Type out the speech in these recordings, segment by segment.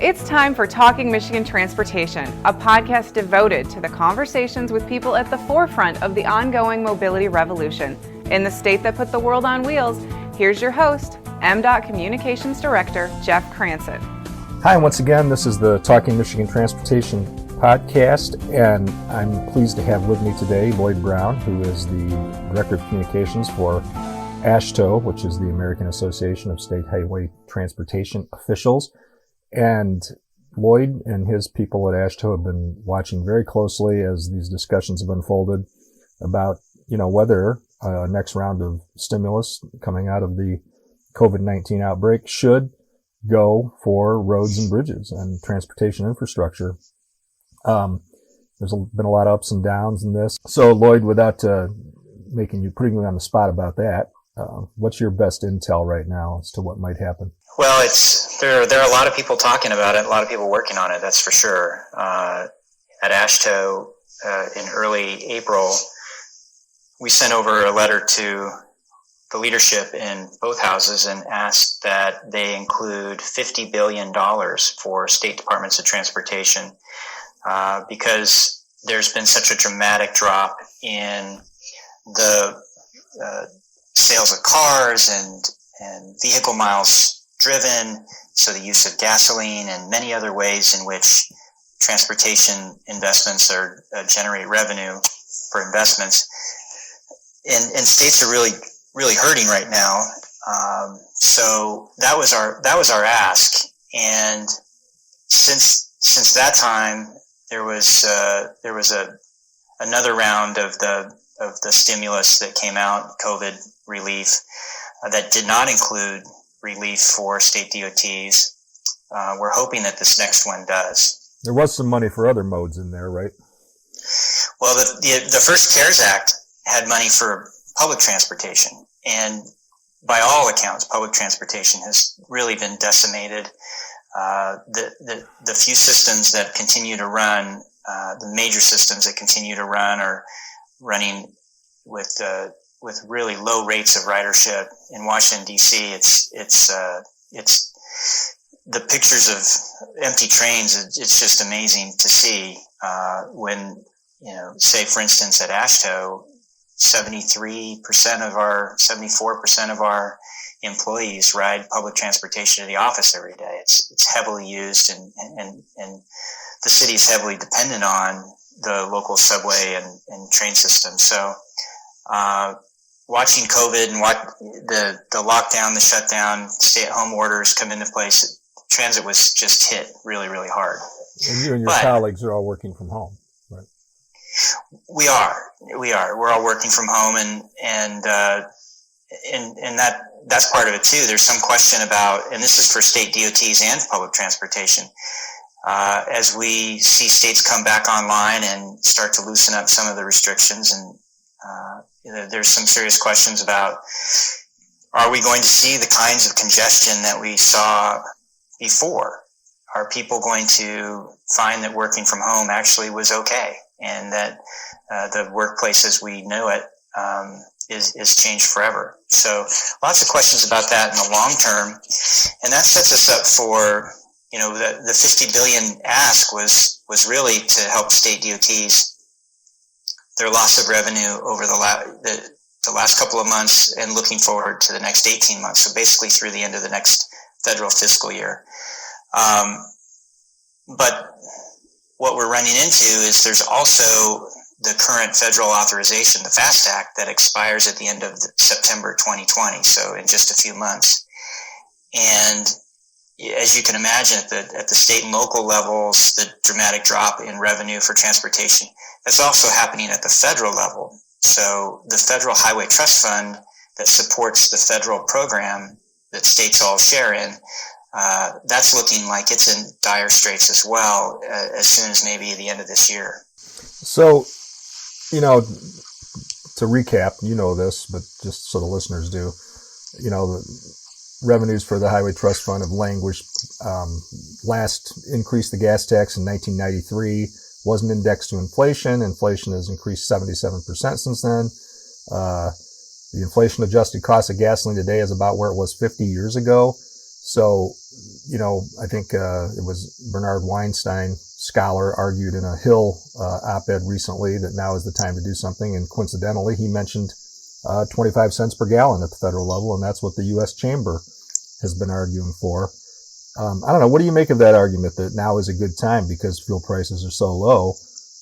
It's time for Talking Michigan Transportation, a podcast devoted to the conversations with people at the forefront of the ongoing mobility revolution. In the state that put the world on wheels, here's your host, MDOT Communications Director, Jeff Cranston. Hi, once again, this is the Talking Michigan Transportation podcast, and I'm pleased to have with me today Lloyd Brown, who is the Director of Communications for AASHTO, which is the American Association of State Highway Transportation Officials. And Lloyd and his people at AASHTO have been watching very closely as these discussions have unfolded about, whether next round of stimulus coming out of the COVID-19 outbreak should go for roads and bridges and transportation infrastructure. There's been a lot of ups and downs in this. So Lloyd, without putting you on the spot about that, what's your best intel right now as to what might happen? Well, there are a lot of people talking about it, a lot of people working on it, that's for sure. At AASHTO in early April, we sent over a letter to the leadership in both houses and asked that they include $50 billion for state departments of transportation because there's been such a dramatic drop in the sales of cars and vehicle miles driven, so the use of gasoline and many other ways in which transportation investments generate revenue for investments. And states are really hurting right now. So that was our ask. And since that time, there was another round of the stimulus that came out, COVID relief, that did not include relief for state DOTs. We're hoping that this next one does. There was some money for other modes in there, right? Well, the first CARES Act had money for public transportation, and by all accounts, public transportation has really been decimated. The few systems that continue to run, the major systems that continue to run, are running with really low rates of ridership. In Washington D.C., it's the pictures of empty trains. It's just amazing to see when say for instance at AASHTO, 74% of our employees ride public transportation to the office every day. It's heavily used, and the city is heavily dependent on the local subway and train system. So watching COVID and the lockdown, the shutdown, stay-at-home orders come into place, transit was just hit really, really hard. And you and your colleagues are all working from home, right? We are. We're all working from home, and that's part of it too. There's some question about, and this is for state DOTs and public transportation, as we see states come back online and start to loosen up some of the restrictions, and there's some serious questions about, are we going to see the kinds of congestion that we saw before? Are people going to find that working from home actually was okay, and that the workplace as we know it is changed forever? So lots of questions about that in the long term, and that sets us up for, the $50 billion ask was really to help state DOTs, their loss of revenue over the last couple of months and looking forward to the next 18 months. So basically through the end of the next federal fiscal year. But what we're running into is there's also the current federal authorization, the FAST Act, that expires at the end of September 2020. So in just a few months. And as you can imagine, at the state and local levels, the dramatic drop in revenue for transportation, that's also happening at the federal level. So the Federal Highway Trust Fund that supports the federal program that states all share in, that's looking like it's in dire straits as well, as soon as maybe the end of this year. So, to recap, this, but just so the listeners do, the revenues for the Highway Trust Fund have languished. Last increased the gas tax in 1993, wasn't indexed to inflation. Inflation has increased 77% since then. The inflation-adjusted cost of gasoline today is about where it was 50 years ago. So, I think it was Bernard Weinstein, scholar, argued in a Hill op-ed recently that now is the time to do something. And coincidentally, he mentioned 25 cents per gallon at the federal level, and that's what the U.S. Chamber has been arguing for. I don't know. What do you make of that argument that now is a good time because fuel prices are so low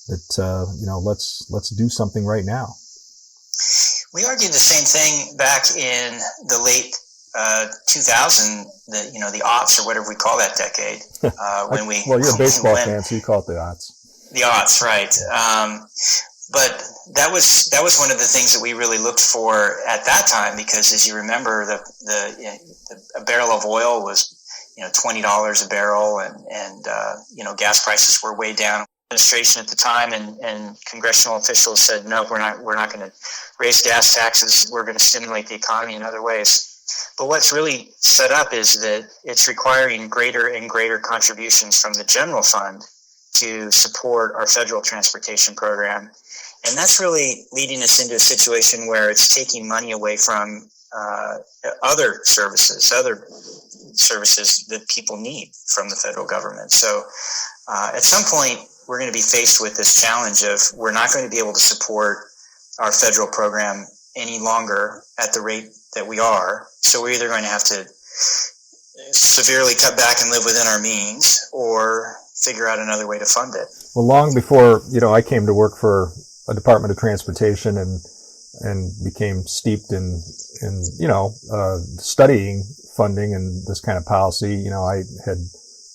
that, let's do something right now? We argued the same thing back in the late 2000, the aughts or whatever we call that decade. Well, you're a baseball fan, so you call it the aughts. The aughts, right? But that was one of the things that we really looked for at that time, because as you remember, a barrel of oil was $20 a barrel, and gas prices were way down. Administration at the time and congressional officials said, no, we're not going to raise gas taxes. We're going to stimulate the economy in other ways. But what's really set up is that it's requiring greater and greater contributions from the general fund to support our federal transportation program. And that's really leading us into a situation where it's taking money away from other services that people need from the federal government. So at some point, we're going to be faced with this challenge of we're not going to be able to support our federal program any longer at the rate that we are. So we're either going to have to severely cut back and live within our means, or figure out another way to fund it. Well, long before, I came to work for a Department of Transportation and became steeped in studying funding and this kind of policy, I had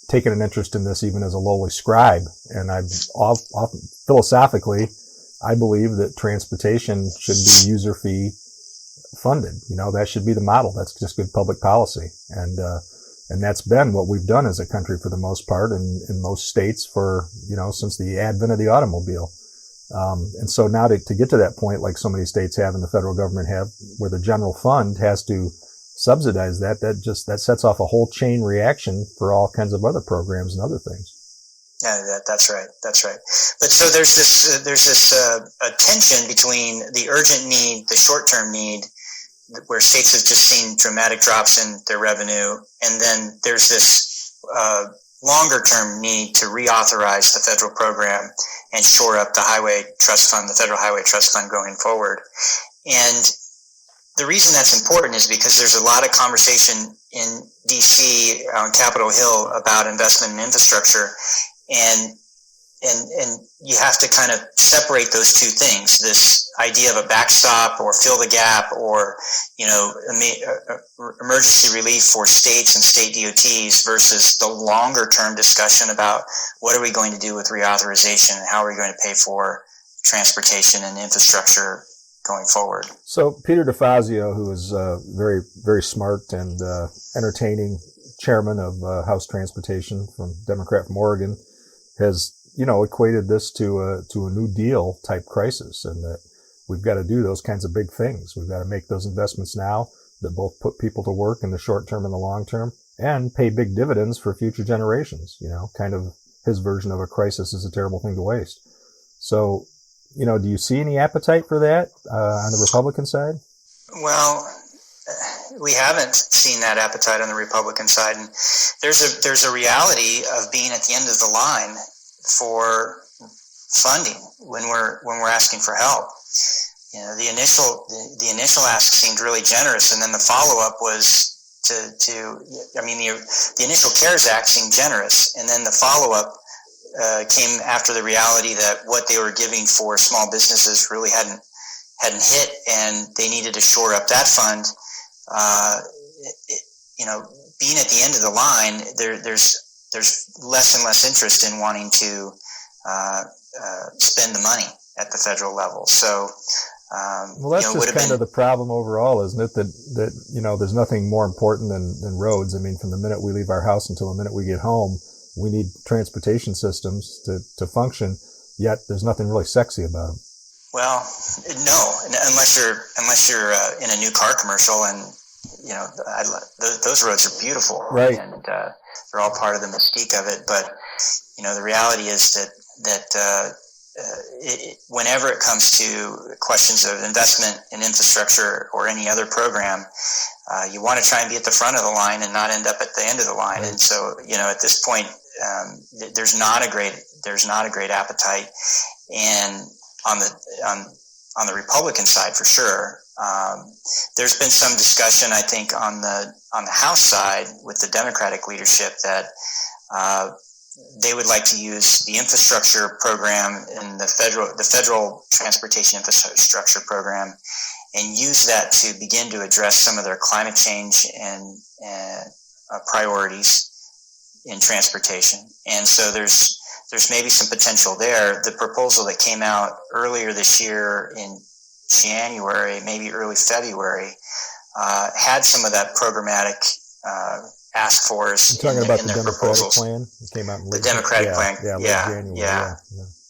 taken an interest in this even as a lowly scribe. And often philosophically, I believe that transportation should be user fee funded. That should be the model. That's just good public policy. And that's been what we've done as a country for the most part in most states for, since the advent of the automobile. And so now to get to that point, like so many states have and the federal government have, where the general fund has to subsidize that sets off a whole chain reaction for all kinds of other programs and other things. Yeah, that's right. But so there's this tension between the urgent need, the short-term need, where states have just seen dramatic drops in their revenue, and then there's this longer-term need to reauthorize the federal program and shore up the Highway Trust Fund, the Federal Highway Trust Fund going forward. And the reason that's important is because there's a lot of conversation in D.C. on Capitol Hill about investment in infrastructure, and you have to kind of separate those two things, this idea of a backstop or fill the gap or, emergency relief for states and state DOTs versus the longer term discussion about what are we going to do with reauthorization and how are we going to pay for transportation and infrastructure going forward. So Peter DeFazio, who is very, very smart and entertaining chairman of House Transportation Democrat from Oregon, has equated this to a New Deal type crisis, and that we've got to do those kinds of big things. We've got to make those investments now that both put people to work in the short term and the long term and pay big dividends for future generations. Kind of his version of a crisis is a terrible thing to waste. So, do you see any appetite for that on the Republican side? Well, we haven't seen that appetite on the Republican side, and there's a reality of being at the end of the line for funding when we're asking for help. The initial ask seemed really generous, and then the follow-up was the initial CARES Act seemed generous, and then the follow-up came after the reality that what they were giving for small businesses really hadn't hit, and they needed to shore up that fund. Being at the end of the line, there's less and less interest in wanting to spend the money at the federal level. So, that's just kind of the problem overall, isn't it? That there's nothing more important than roads. I mean, from the minute we leave our house until the minute we get home, we need transportation systems to function. Yet there's nothing really sexy about them. Well, no, unless you're in a new car commercial, and those roads are beautiful, right? And they're all part of the mystique of it. But the reality is that whenever it comes to questions of investment in infrastructure or any other program, you want to try and be at the front of the line and not end up at the end of the line. And so, at this point, there's not a great appetite, and on the Republican side for sure. There's been some discussion, I think, on the House side with the Democratic leadership that they would like to use the infrastructure program and the federal transportation infrastructure program and use that to begin to address some of their climate change and priorities in transportation. And so there's maybe some potential there. The proposal that came out earlier this year in January, maybe early February, had some of that programmatic ask fors You're talking about in the their Democratic proposals. plan? It came out in The Democratic plan. January.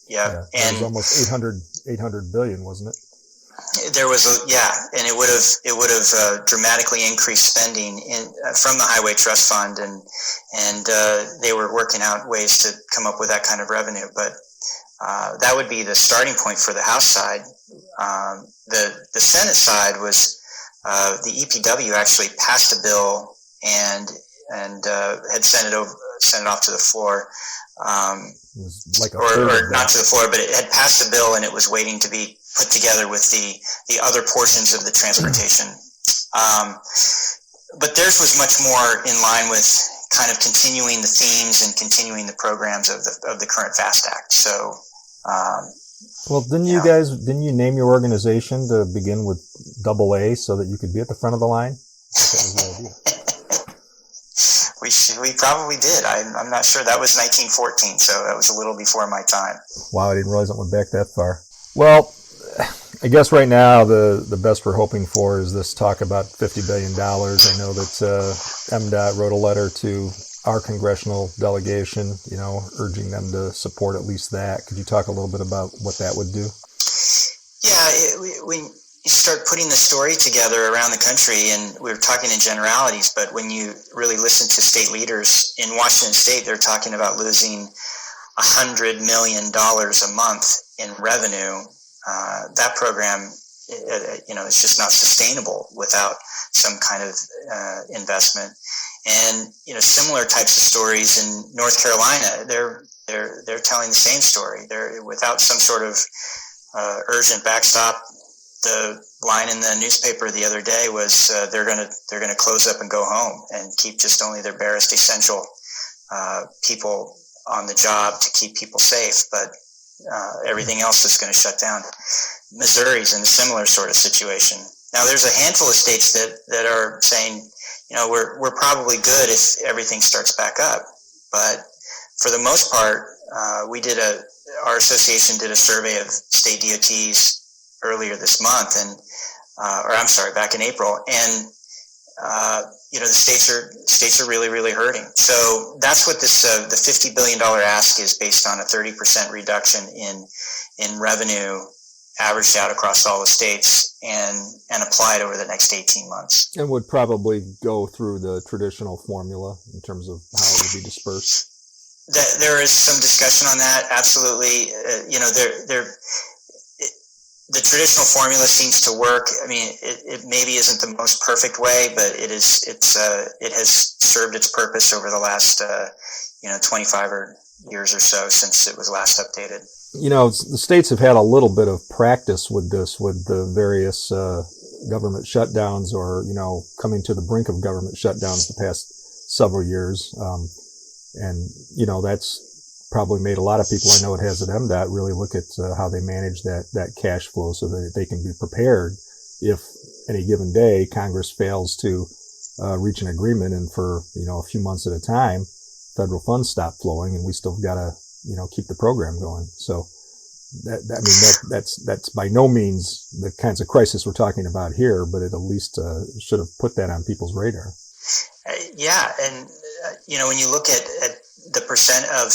Yeah. It was almost 800 billion, wasn't it? There was and it would have dramatically increased spending from the Highway Trust Fund, and they were working out ways to come up with that kind of revenue. But that would be the starting point for the House side. The Senate side was the EPW actually passed a bill and had sent it off to the floor. It was like or not to the floor, but it had passed a bill and it was waiting to be put together with the other portions of the transportation. But theirs was much more in line with kind of continuing the themes and continuing the programs of the current FAST Act. So, well, didn't you name your organization to begin with AA so that you could be at the front of the line? That was the idea. We probably did. I'm not sure. That was 1914, so that was a little before my time. Wow, I didn't realize it went back that far. Well, I guess right now the best we're hoping for is this talk about $50 billion. I know that MDOT wrote a letter to our congressional delegation, urging them to support at least that. Could you talk a little bit about what that would do? Yeah, when you start putting the story together around the country, and we were talking in generalities, but when you really listen to state leaders in Washington State, they're talking about losing $100 million a month in revenue. That program, is just not sustainable without some kind of investment. And similar types of stories in North Carolina, they're telling the same story. They're without some sort of urgent backstop. The line in the newspaper the other day was they're gonna close up and go home and keep just only their barest essential people on the job to keep people safe, but everything else is going to shut down. Missouri's in a similar sort of situation. Now, there's a handful of states that are saying, we're probably good if everything starts back up. But for the most part, our association did a survey of state DOTs earlier this month, back in April, and the states are really, really hurting. So that's what this the $50 billion ask is based on, a 30% reduction in revenue averaged out across all the states and applied over the next 18 months. And would probably go through the traditional formula in terms of how it would be dispersed. There is some discussion on that. Absolutely. The traditional formula seems to work. I mean, it maybe isn't the most perfect way, but it has served its purpose over the last 25 years or so since it was last updated. The states have had a little bit of practice with this, with the various government shutdowns, or coming to the brink of government shutdowns the past several years, and that's probably made a lot of people I know it has at MDOT really look at how they manage that cash flow so that they can be prepared if any given day Congress fails to reach an agreement, and for a few months at a time federal funds stop flowing and we still got to keep the program going. So that's by no means the kinds of crisis we're talking about here, but it at least should have put that on people's radar. And when you look at the percent of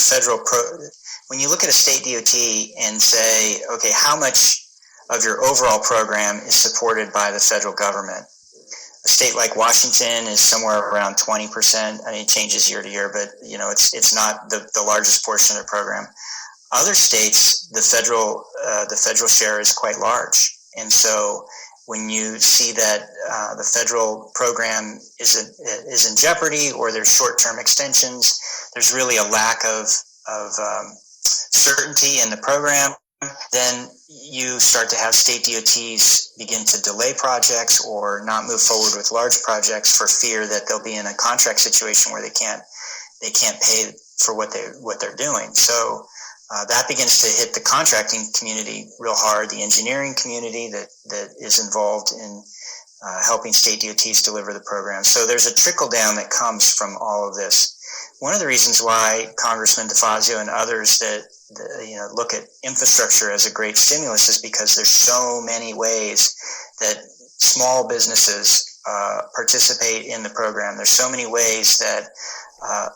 when you look at a state DOT and say, okay, how much of your overall program is supported by the federal government? A state like Washington is somewhere around 20%. I mean, it changes year to year, but it's not the largest portion of the program. Other states, the federal share is quite large. And so when you see that the federal program is in jeopardy, or there's short-term extensions, there's really a lack of certainty in the program, then you start to have state DOTs begin to delay projects or not move forward with large projects for fear that they'll be in a contract situation where they can't pay for what they're doing. So that begins to hit the contracting community real hard, the engineering community that is involved in helping state DOTs deliver the program. So there's a trickle down that comes from all of this. One of the reasons why Congressman DeFazio and others that look at infrastructure as a great stimulus is because there's so many ways that small businesses participate in the program. There's so many ways that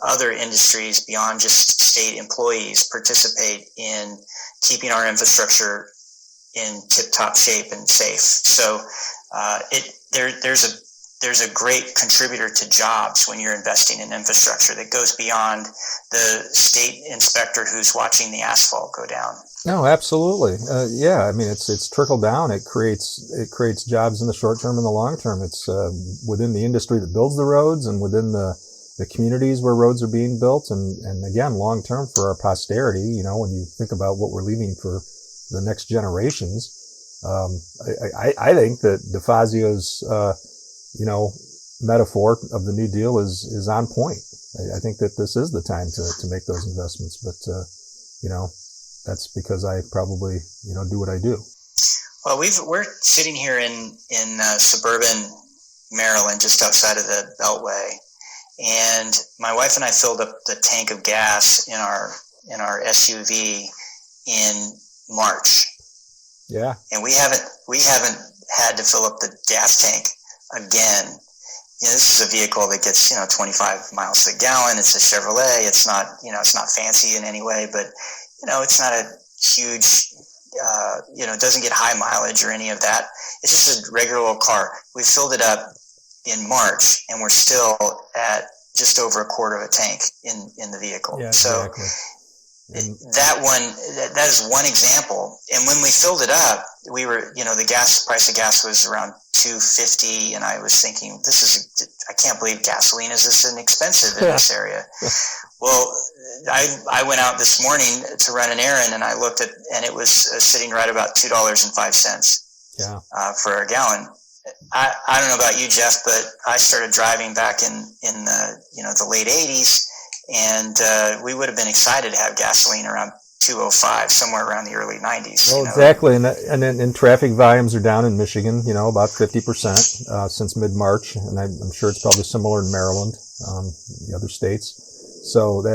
other industries beyond just state employees participate in keeping our infrastructure in tip-top shape and safe. So there's a great contributor to jobs when you're investing in infrastructure that goes beyond the state inspector who's watching the asphalt go down. No, absolutely. Yeah, I mean, it's trickle down. It creates jobs in the short term and the long term. It's within the industry that builds the roads and within the communities where roads are being built. And again, long term for our posterity, when you think about what we're leaving for the next generations, I think that DeFazio's, metaphor of the New Deal is on point. I think that this is the time to make those investments, but, that's because I probably, do what I do. Well, we're sitting here in suburban Maryland, just outside of the Beltway, and my wife and I filled up the tank of gas in our SUV in March. Yeah, and we haven't had to fill up the gas tank again. This is a vehicle that gets 25 miles to the gallon. It's a Chevrolet. It's not it's not fancy in any way, but it's not a huge, it doesn't get high mileage or any of that. It's just a regular old car. We filled it up in March, and we're still at just over a quarter of a tank in the vehicle. Yeah, exactly. So that is one example. And when we filled it up, we were, the price of gas was around $2.50, and I was thinking, I can't believe gasoline is this inexpensive in this area. Well, I went out this morning to run an errand, and I looked and it was sitting right about $2.05. Yeah. For a gallon. I don't know about you, Jeff, but I started driving back in the late 80s, and we would have been excited to have gasoline around $2.05, somewhere around the early 90s. Well, exactly, and traffic volumes are down in Michigan, about 50% since mid-March, and I'm sure it's probably similar in Maryland, the other states. So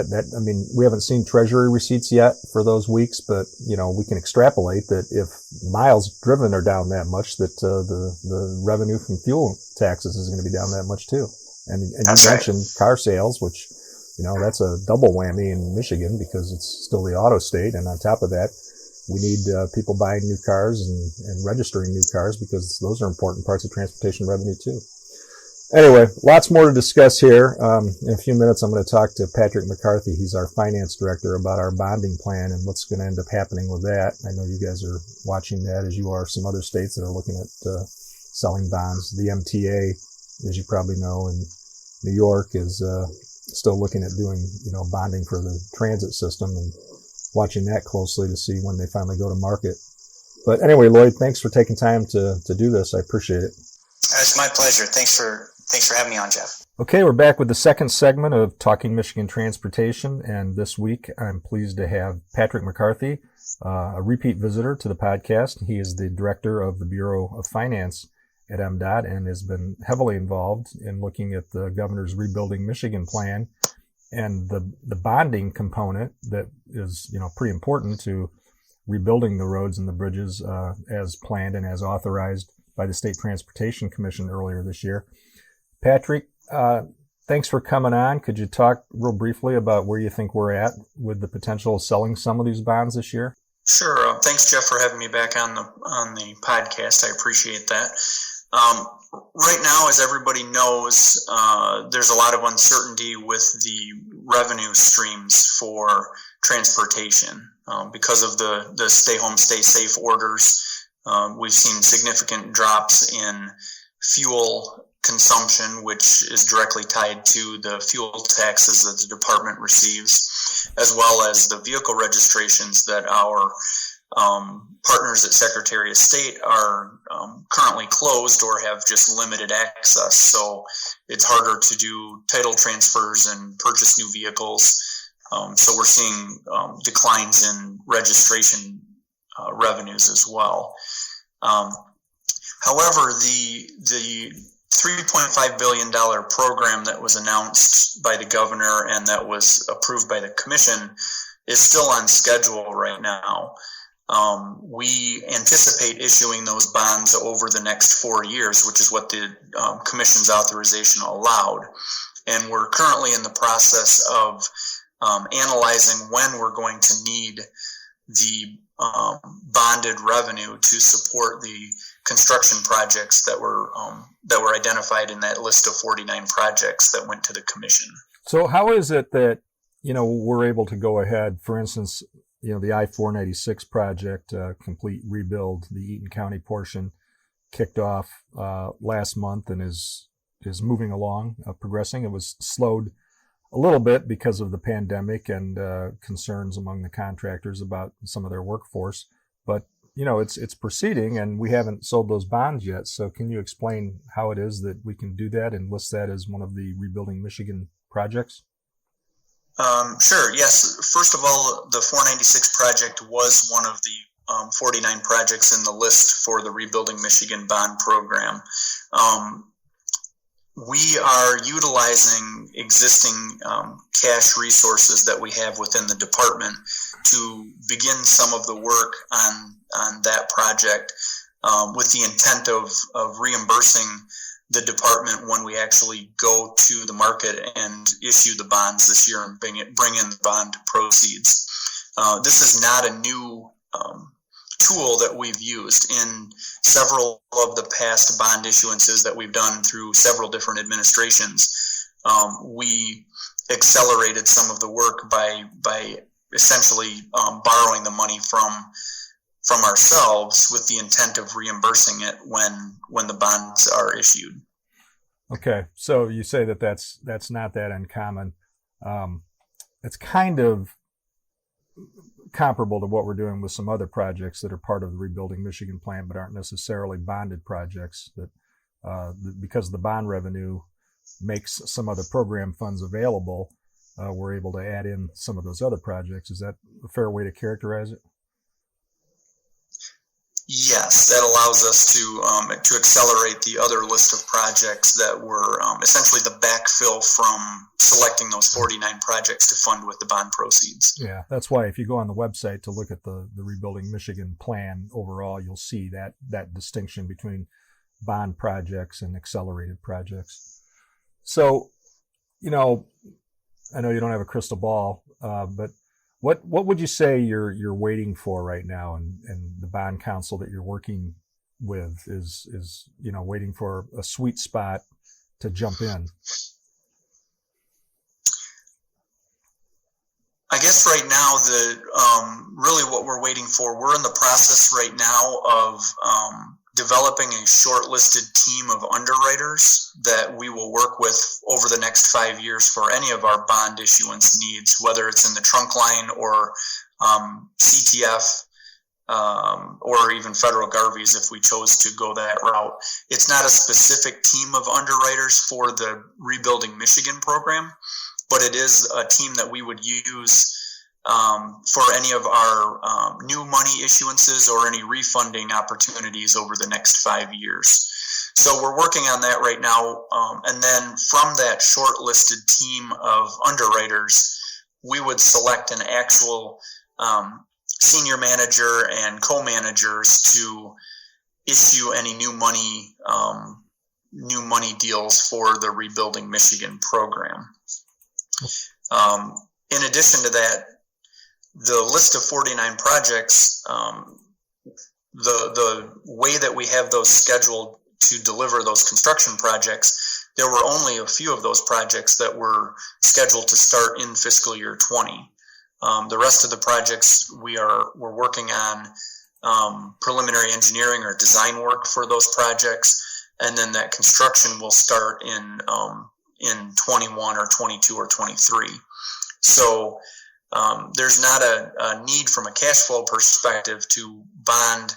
we haven't seen Treasury receipts yet for those weeks, but, we can extrapolate that if miles driven are down that much, that the revenue from fuel taxes is going to be down that much too. And you mentioned car sales, which, that's a double whammy in Michigan because it's still the auto state. And on top of that, we need people buying new cars and registering new cars because those are important parts of transportation revenue too. Anyway, lots more to discuss here. In a few minutes, I'm going to talk to Patrick McCarthy. He's our finance director about our bonding plan and what's going to end up happening with that. I know you guys are watching that, as you are some other states that are looking at selling bonds. The MTA, as you probably know, in New York is still looking at doing, bonding for the transit system and watching that closely to see when they finally go to market. But anyway, Lloyd, thanks for taking time to do this. I appreciate it. It's my pleasure. Thanks for having me on, Jeff. Okay, we're back with the second segment of Talking Michigan Transportation, and this week I'm pleased to have Patrick McCarthy, a repeat visitor to the podcast. He is the director of the Bureau of Finance at MDOT and has been heavily involved in looking at the governor's Rebuilding Michigan plan and the bonding component that is, pretty important to rebuilding the roads and the bridges as planned and as authorized by the State Transportation Commission earlier this year. Patrick, thanks for coming on. Could you talk real briefly about where you think we're at with the potential of selling some of these bonds this year? Sure. Thanks, Jeff, for having me back on the podcast. I appreciate that. Right now, as everybody knows, there's a lot of uncertainty with the revenue streams for transportation. because of the stay home, stay safe orders. We've seen significant drops in fuel consumption, which is directly tied to the fuel taxes that the department receives, as well as the vehicle registrations that our partners at Secretary of State are currently closed or have just limited access. So it's harder to do title transfers and purchase new vehicles. So we're seeing declines in registration revenues as well. However, the $3.5 billion program that was announced by the governor and that was approved by the commission is still on schedule right now. We anticipate issuing those bonds over the next 4 years, which is what the commission's authorization allowed. And we're currently in the process of analyzing when we're going to need the bonded revenue to support the construction projects that were identified in that list of 49 projects that went to the commission. So how is it that, we're able to go ahead, for instance, the I-496 project, complete rebuild, the Eaton County portion kicked off last month and is moving along, progressing. It was slowed a little bit because of the pandemic and concerns among the contractors about some of their workforce. But, it's proceeding, and we haven't sold those bonds yet. So can you explain how it is that we can do that and list that as one of the Rebuilding Michigan projects? Sure. Yes. First of all, the 496 project was one of the 49 projects in the list for the Rebuilding Michigan bond program. We are utilizing existing cash resources that we have within the department to begin some of the work on that project with the intent of reimbursing the department when we actually go to the market and issue the bonds this year and bring in the bond proceeds. This is not a new tool that we've used. In several of the past bond issuances that we've done through several different administrations, we accelerated some of the work by essentially borrowing the money from ourselves with the intent of reimbursing it when the bonds are issued. Okay, so you say that's not that uncommon. It's kind of comparable to what we're doing with some other projects that are part of the Rebuilding Michigan plan, but aren't necessarily bonded projects. That because the bond revenue makes some other program funds available, we're able to add in some of those other projects. Is that a fair way to characterize it? Yes, that allows us to accelerate the other list of projects that were essentially the backfill from selecting those 49 projects to fund with the bond proceeds. Yeah, that's why if you go on the website to look at the Rebuilding Michigan plan overall, you'll see that distinction between bond projects and accelerated projects. So, I know you don't have a crystal ball, but what would you say you're waiting for right now, and the bond counsel that you're working with is waiting for a sweet spot to jump in? I guess right now really what we're waiting for, we're in the process right now of developing a shortlisted team of underwriters that we will work with over the next 5 years for any of our bond issuance needs, whether it's in the trunk line or CTF or even federal Garveys if we chose to go that route. It's not a specific team of underwriters for the Rebuilding Michigan program, but it is a team that we would use for any of our new money issuances or any refunding opportunities over the next 5 years. So we're working on that right now. And then from that shortlisted team of underwriters, we would select an actual senior manager and co-managers to issue any new money deals for the Rebuilding Michigan program. In addition to that, the list of 49 projects, the way that we have those scheduled to deliver those construction projects, there were only a few of those projects that were scheduled to start in fiscal year 20. The rest of the projects we're working on preliminary engineering or design work for those projects, and then that construction will start in 21 or 22 or 23. So there's not a need from a cash flow perspective to bond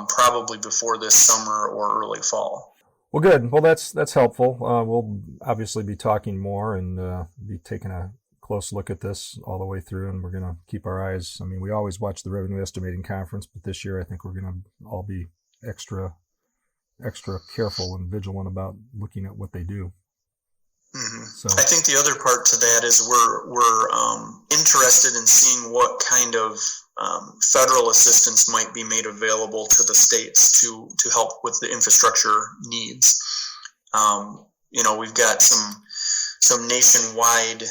probably before this summer or early fall. Well, good. Well, that's helpful. We'll obviously be talking more and be taking a close look at this all the way through, and we're going to keep our eyes. I mean, we always watch the revenue estimating conference, but this year I think we're going to all be extra careful and vigilant about looking at what they do. Mm-hmm. So I think the other part to that is we're interested in seeing what kind of federal assistance might be made available to the states to help with the infrastructure needs. We've got some nationwide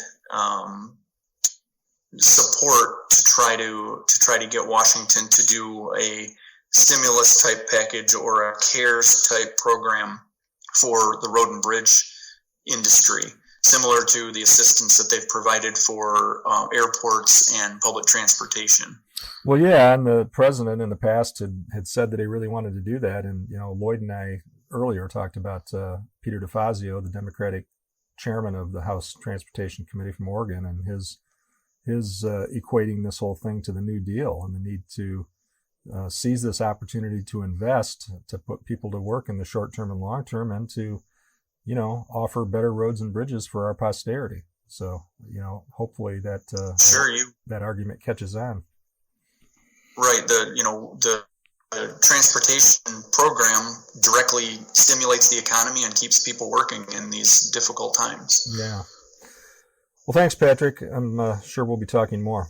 support to try to get Washington to do a stimulus type package or a CARES type program for the road and bridge industry, similar to the assistance that they've provided for airports and public transportation. Well, yeah, and the president in the past had said that he really wanted to do that, and Lloyd and I earlier talked about Peter DeFazio, the Democratic chairman of the House Transportation Committee from Oregon, and his equating this whole thing to the New Deal and the need to seize this opportunity to invest, to put people to work in the short term and long term, and to offer better roads and bridges for our posterity. So, hopefully that that argument catches on. Right. The transportation program directly stimulates the economy and keeps people working in these difficult times. Yeah. Well, thanks, Patrick. I'm sure we'll be talking more.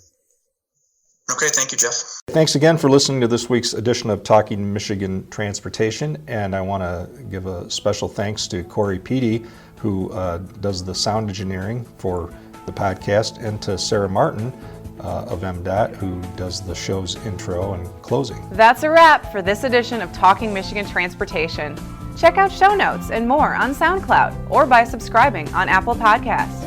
Okay, thank you, Jeff. Thanks again for listening to this week's edition of Talking Michigan Transportation, and I want to give a special thanks to Corey Peedy, who does the sound engineering for the podcast, and to Sarah Martin of MDOT, who does the show's intro and closing. That's a wrap for this edition of Talking Michigan Transportation. Check out show notes and more on SoundCloud or by subscribing on Apple Podcasts.